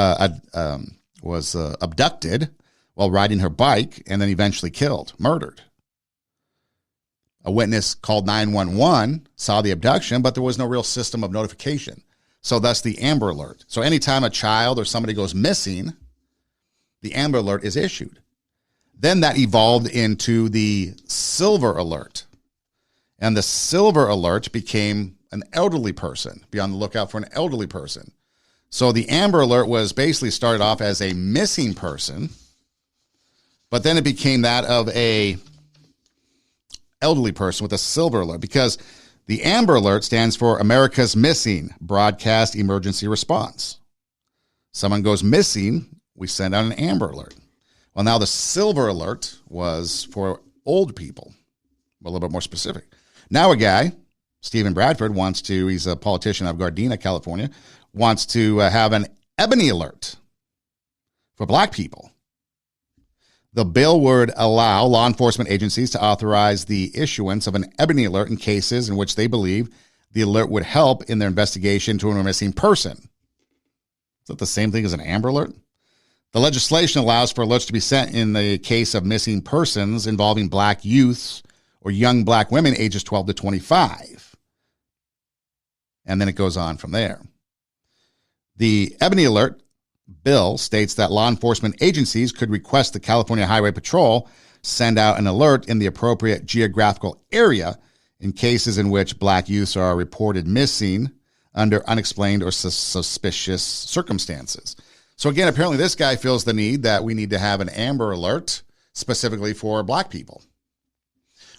while riding her bike and then eventually killed, murdered. A witness called 911, saw the abduction, but there was no real system of notification. So thus the Amber Alert. So anytime a child or somebody goes missing, the Amber Alert is issued. Then that evolved into the Silver Alert. And the Silver Alert became an elderly person. Be on the lookout for an elderly person. So the Amber Alert was basically started off as a missing person, but then it became that of a elderly person with a Silver Alert, because the Amber Alert stands for America's Missing Broadcast Emergency Response. Someone goes missing, we send out an Amber Alert. Well, now the Silver Alert was for old people, a little bit more specific. Now a guy, Stephen Bradford, he's a politician of Gardena, California, wants to have an Ebony Alert for black people. The bill would allow law enforcement agencies to authorize the issuance of an Ebony Alert in cases in which they believe the alert would help in their investigation to a missing person. Is that the same thing as an Amber Alert? The legislation allows for alerts to be sent in the case of missing persons involving black youths or young black women ages 12 to 25. And then it goes on from there. The Ebony Alert bill states that law enforcement agencies could request the California Highway Patrol send out an alert in the appropriate geographical area in cases in which black youths are reported missing under unexplained or suspicious circumstances. So again, apparently this guy feels the need that we need to have an Amber Alert specifically for black people.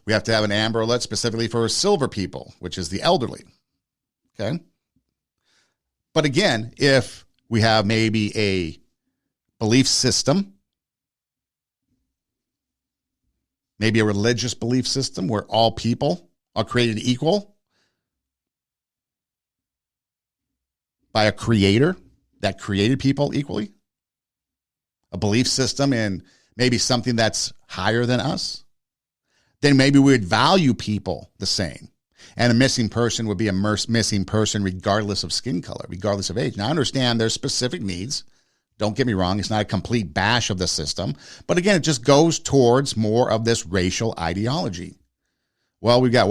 We have to have an Amber Alert specifically for silver people, which is the elderly. Okay? But again, if we have maybe a belief system, maybe a religious belief system where all people are created equal by a creator that created people equally, a belief system in maybe something that's higher than us, then maybe we would value people the same. And a missing person would be a missing person regardless of skin color, regardless of age. Now, I understand there's specific needs Don't get me wrong. It's not a complete bash of the system. But again, it just goes towards more of this racial ideology. Well, we've got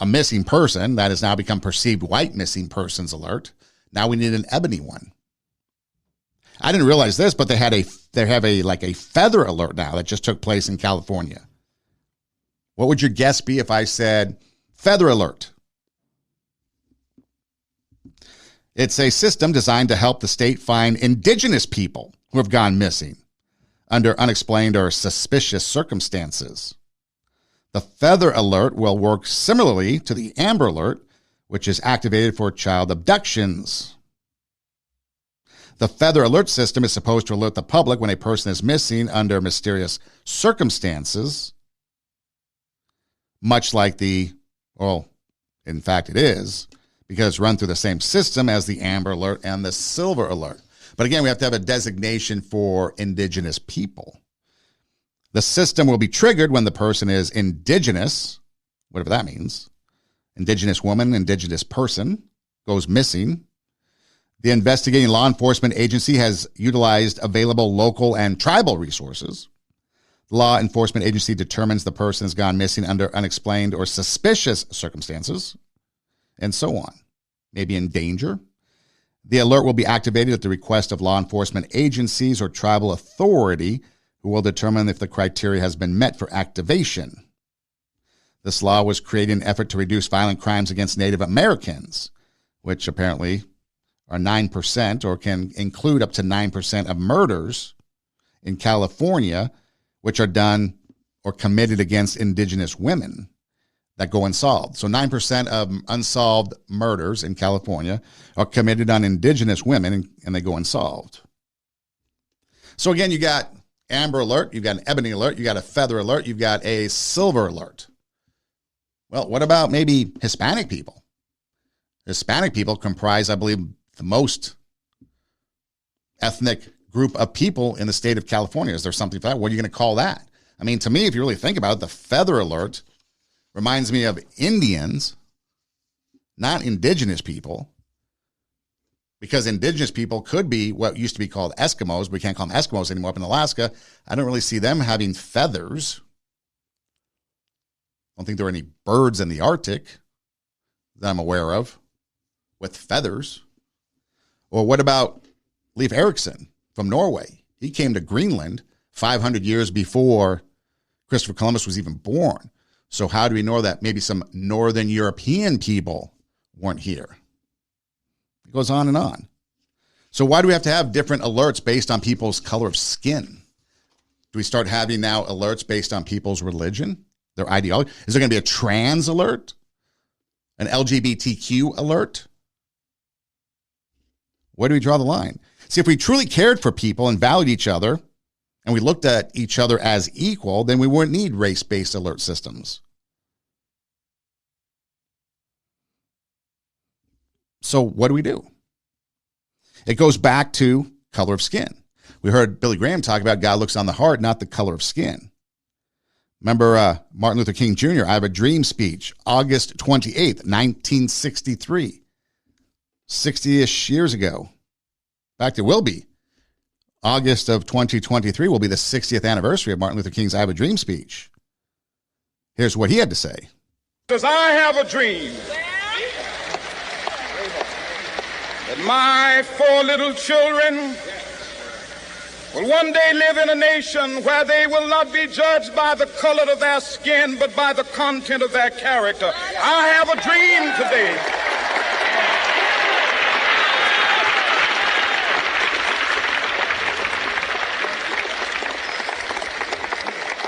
a missing person that has now become perceived white missing persons alert. Now we need an ebony one. I didn't realize this, but they have a feather alert now that just took place in California. What would your guess be if I said feather alert? It's a system designed to help the state find indigenous people who have gone missing under unexplained or suspicious circumstances. The feather alert will work similarly to the amber alert, which is activated for child abductions. The feather alert system is supposed to alert the public when a person is missing under mysterious circumstances, much like in fact it is, because it's run through the same system as the amber alert and the silver alert. But again, we have to have a designation for indigenous people. The system will be triggered when the person is indigenous, whatever that means. Indigenous woman, indigenous person goes missing. The investigating law enforcement agency has utilized available local and tribal resources. The law enforcement agency determines the person has gone missing under unexplained or suspicious circumstances, and so on. Maybe in danger. The alert will be activated at the request of law enforcement agencies or tribal authority, who will determine if the criteria has been met for activation. This law was created in an effort to reduce violent crimes against Native Americans, which apparently are 9% or can include up to 9% of murders in California, which are done or committed against indigenous women that go unsolved. So 9% of unsolved murders in California are committed on indigenous women, and they go unsolved. So again, you got amber alert, you've got an ebony alert, you got a feather alert, you've got a silver alert. Well, what about maybe Hispanic people? Hispanic people comprise, I believe, the most ethnic group of people in the state of California. Is there something for that? What are you going to call that? I mean, to me, if you really think about it, the feather alert reminds me of Indians, not indigenous people, because indigenous people could be what used to be called Eskimos. We can't call them Eskimos anymore up in Alaska. I don't really see them having feathers. I don't think there are any birds in the Arctic that I'm aware of with feathers. Or what about Leif Erikson from Norway? He came to Greenland 500 years before Christopher Columbus was even born. So how do we know that maybe some Northern European people weren't here? It goes on and on. So why do we have to have different alerts based on people's color of skin? Do we start having now alerts based on people's religion, their ideology? Is there going to be a trans alert? An LGBTQ alert? Where do we draw the line? See, if we truly cared for people and valued each other, and we looked at each other as equal, then we wouldn't need race-based alert systems. So what do we do? It goes back to color of skin. We heard Billy Graham talk about God looks on the heart, not the color of skin. Remember Martin Luther King Jr., I Have a Dream speech, August 28th, 1963. 60-ish years ago. In fact, it will be. August of 2023 will be the 60th anniversary of Martin Luther King's I Have a Dream speech. Here's what he had to say. Says, I have a dream that my 4 little children will one day live in a nation where they will not be judged by the color of their skin, but by the content of their character. I have a dream today.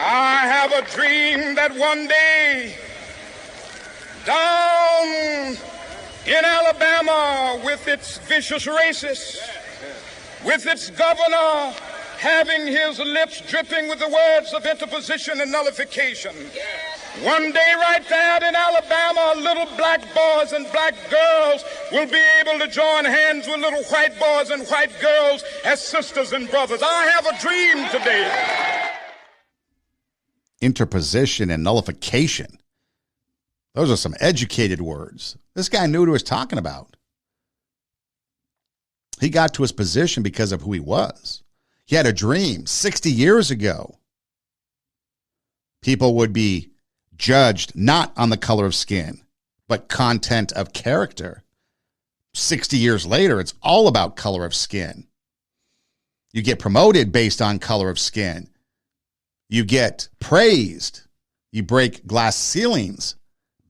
I have a dream that one day down in Alabama, with its vicious racists, with its governor having his lips dripping with the words of interposition and nullification, one day right there in Alabama, little black boys and black girls will be able to join hands with little white boys and white girls as sisters and brothers. I have a dream today. Interposition and nullification. Those are some educated words. This guy knew what he was talking about. He got to his position because of who he was. He had a dream 60 years ago. People would be judged not on the color of skin, but content of character. 60 years later, it's all about color of skin. You get promoted based on color of skin. You get praised. You break glass ceilings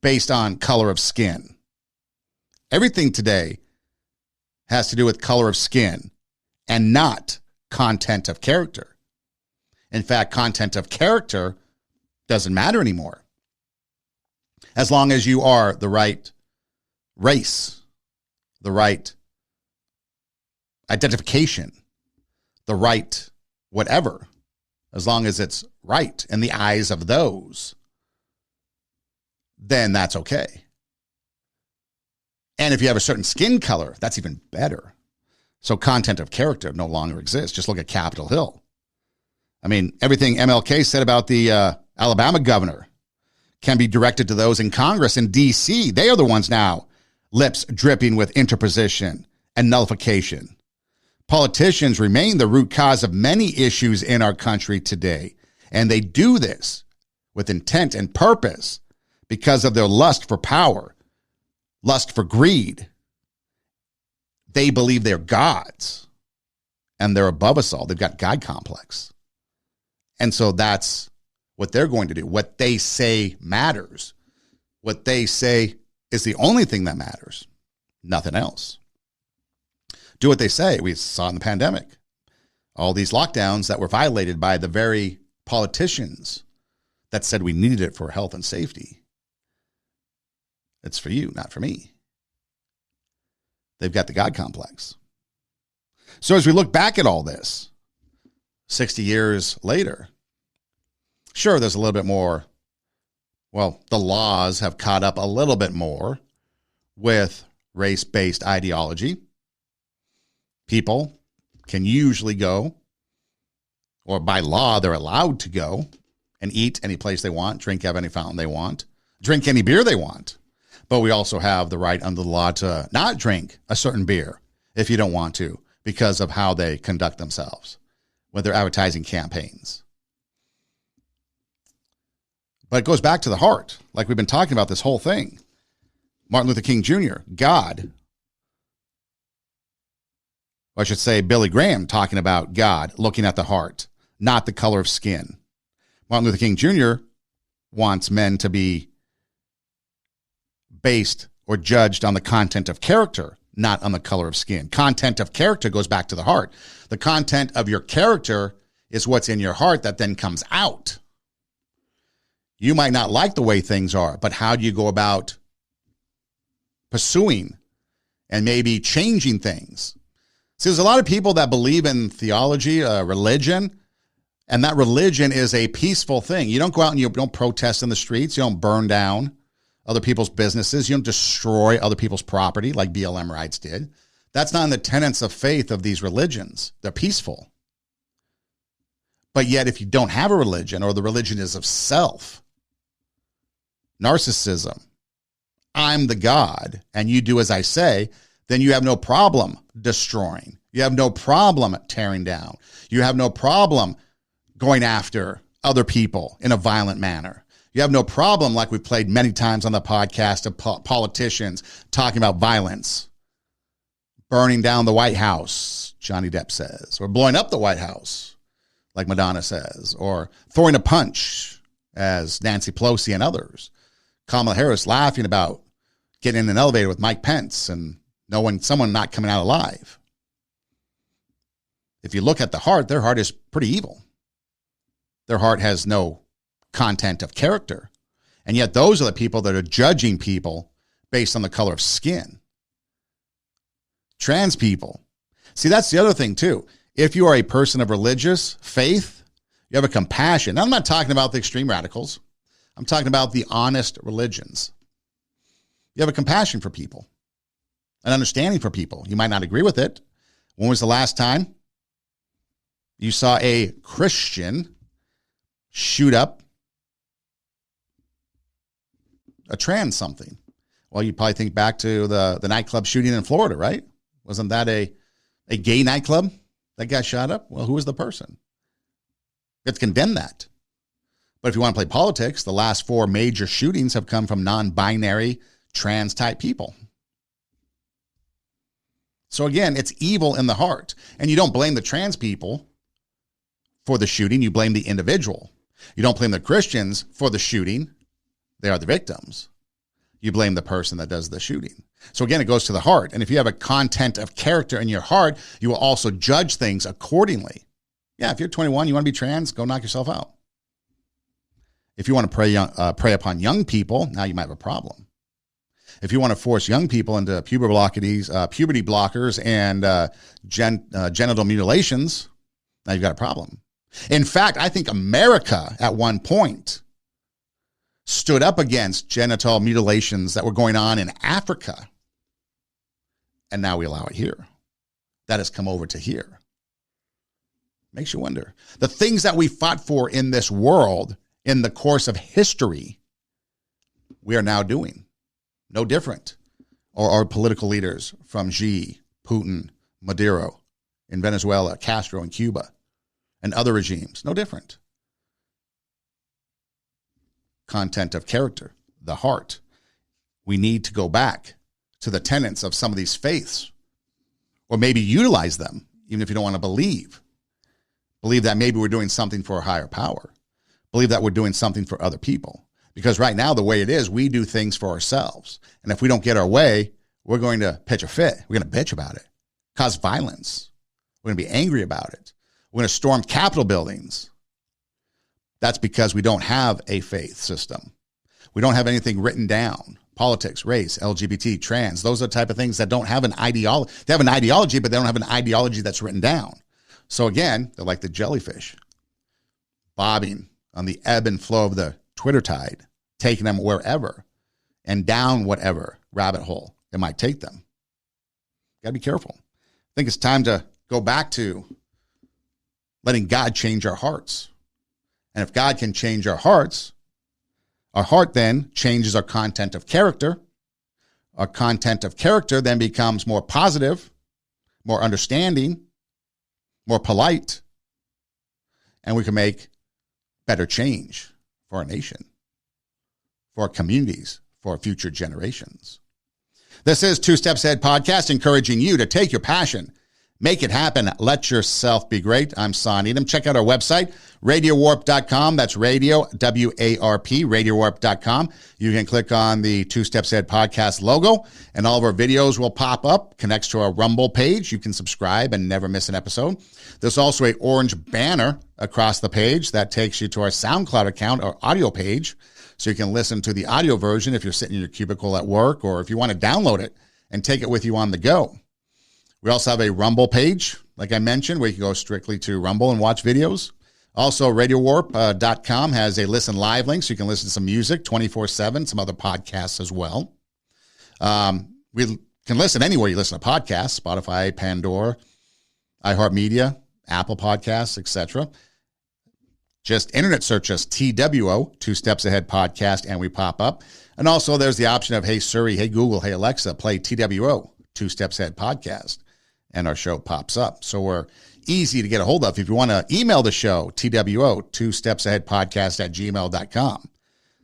based on color of skin. Everything today has to do with color of skin and not content of character. In fact, content of character doesn't matter anymore. As long as you are the right race, the right identification, the right whatever, as long as it's right in the eyes of those, then that's okay. And if you have a certain skin color, that's even better. So content of character no longer exists. Just look at Capitol Hill. I mean, everything MLK said about the Alabama governor can be directed to those in Congress in D.C. They are the ones now, lips dripping with interposition and nullification. Politicians remain the root cause of many issues in our country today, and they do this with intent and purpose because of their lust for power, lust for greed. They believe they're gods, and they're above us all. They've got God complex. And so that's what they're going to do. What they say matters. What they say is the only thing that matters. Nothing else. Do what they say. We saw in the pandemic. All these lockdowns that were violated by the very politicians that said we needed it for health and safety. It's for you, not for me. They've got the God complex. So as we look back at all this, 60 years later, sure, there's a little bit more. Well, the laws have caught up a little bit more with race-based ideology. People can usually go, or by law, they're allowed to go and eat any place they want, drink out of any fountain they want, drink any beer they want. But we also have the right under the law to not drink a certain beer if you don't want to because of how they conduct themselves with their advertising campaigns. But it goes back to the heart, like we've been talking about this whole thing. Martin Luther King Jr., God, or I should say Billy Graham talking about God, looking at the heart, not the color of skin. Martin Luther King Jr. wants men to be based or judged on the content of character, not on the color of skin. Content of character goes back to the heart. The content of your character is what's in your heart that then comes out. You might not like the way things are, but how do you go about pursuing and maybe changing things? See, there's a lot of people that believe in theology, religion, and that religion is a peaceful thing. You don't go out and you don't protest in the streets. You don't burn down other people's businesses. You don't destroy other people's property like BLM rights did. That's not in the tenets of faith of these religions. They're peaceful. But yet, if you don't have a religion, or the religion is of self, narcissism, I'm the God, and you do as I say, then you have no problem destroying. You have no problem tearing down. You have no problem going after other people in a violent manner. You have no problem, like we've played many times on the podcast, of politicians talking about violence, burning down the White House, Johnny Depp says, or blowing up the White House, like Madonna says, or throwing a punch, as Nancy Pelosi and Kamala Harris laughing about getting in an elevator with Mike Pence and someone not coming out alive. If you look at the heart, their heart is pretty evil. Their heart has no content of character. And yet those are the people that are judging people based on the color of skin. Trans people. See, that's the other thing too. If you are a person of religious faith, you have a compassion. Now, I'm not talking about the extreme radicals. I'm talking about the honest religions. You have a compassion for people, an understanding for people. You might not agree with it. When was the last time you saw a Christian shoot up a trans something? Well, you probably think back to the nightclub shooting in Florida, right? Wasn't that a A gay nightclub that got shot up? Well, who was the person? Let's condemn that. But if you want to play politics, the last 4 major shootings have come from non-binary, trans-type people. So again, it's evil in the heart. And you don't blame the trans people for the shooting. You blame the individual. You don't blame the Christians for the shooting. They are the victims. You blame the person that does the shooting. So again, it goes to the heart. And if you have a content of character in your heart, you will also judge things accordingly. Yeah, if you're 21, you want to be trans, go knock yourself out. If you want to prey upon young people, now you might have a problem. If you want to force young people into puberty blockers and genital mutilations, now you've got a problem. In fact, I think America at one point stood up against genital mutilations that were going on in Africa. And now we allow it here. That has come over to here. Makes you wonder. The things that we fought for in this world in the course of history, we are now doing. No different. Or our political leaders from Xi, Putin, Maduro in Venezuela, Castro in Cuba, and other regimes. No different. Content of character, the heart. We need to go back to the tenets of some of these faiths, or maybe utilize them, even if you don't want to believe. Believe that maybe we're doing something for a higher power. Believe that we're doing something for other people. Because right now, the way it is, we do things for ourselves. And if we don't get our way, we're going to pitch a fit. We're going to bitch about it, cause violence. We're going to be angry about it. We're going to storm Capitol buildings. That's because we don't have a faith system. We don't have anything written down. Politics, race, LGBT, trans, those are the type of things that don't have an ideology. They have an ideology, but they don't have an ideology that's written down. So again, they're like the jellyfish, bobbing on the ebb and flow of the Twitter tide, taking them wherever and down whatever rabbit hole it might take them. Got to be careful. I think it's time to go back to letting God change our hearts. And if God can change our heart then changes our content of character. Our content of character then becomes more positive, more understanding, more polite, and we can make better change for our nation, for our communities, for our future generations. This is Two Steps Ahead Podcast, encouraging you to take your passion, make it happen, let yourself be great. I'm Son Edom. Check out our website, radiowarp.com. That's radio, W-A-R-P, radiowarp.com. You can click on the Two Steps Ahead Podcast logo, and all of our videos will pop up. Connects to our Rumble page. You can subscribe and never miss an episode. There's also an orange banner across the page that takes you to our SoundCloud account, our audio page, so you can listen to the audio version if you're sitting in your cubicle at work, or if you want to download it and take it with you on the go. We also have a Rumble page, like I mentioned, where you can go strictly to Rumble and watch videos. Also, RadioWarp.com has a listen live link, so you can listen to some music 24/7, some other podcasts as well. We can listen anywhere you listen to podcasts, Spotify, Pandora, iHeartMedia, Apple Podcasts, etc. Just internet search us, TWO, Two Steps Ahead Podcast, and we pop up. And also there's the option of, hey Siri, hey Google, hey Alexa, play TWO, Two Steps Ahead Podcast, and our show pops up. So we're easy to get a hold of. If you want to email the show, TWO, Two Steps Ahead Podcast at gmail.com.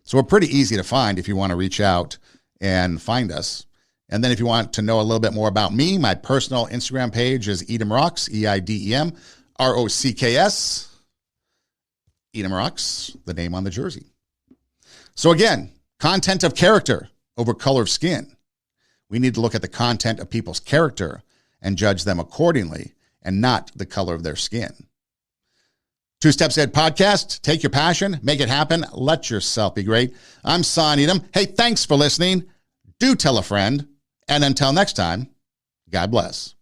So we're pretty easy to find if you want to reach out and find us. And then if you want to know a little bit more about me, my personal Instagram page is Edom Rocks, EIDEM-ROCKS. Edom Rocks, the name on the jersey. So again, content of character over color of skin. We need to look at the content of people's character and judge them accordingly, and not the color of their skin. Two Steps Ahead Podcast. Take your passion, make it happen, let yourself be great. I'm Son Edom. Hey, thanks for listening. Do tell a friend. And until next time, God bless.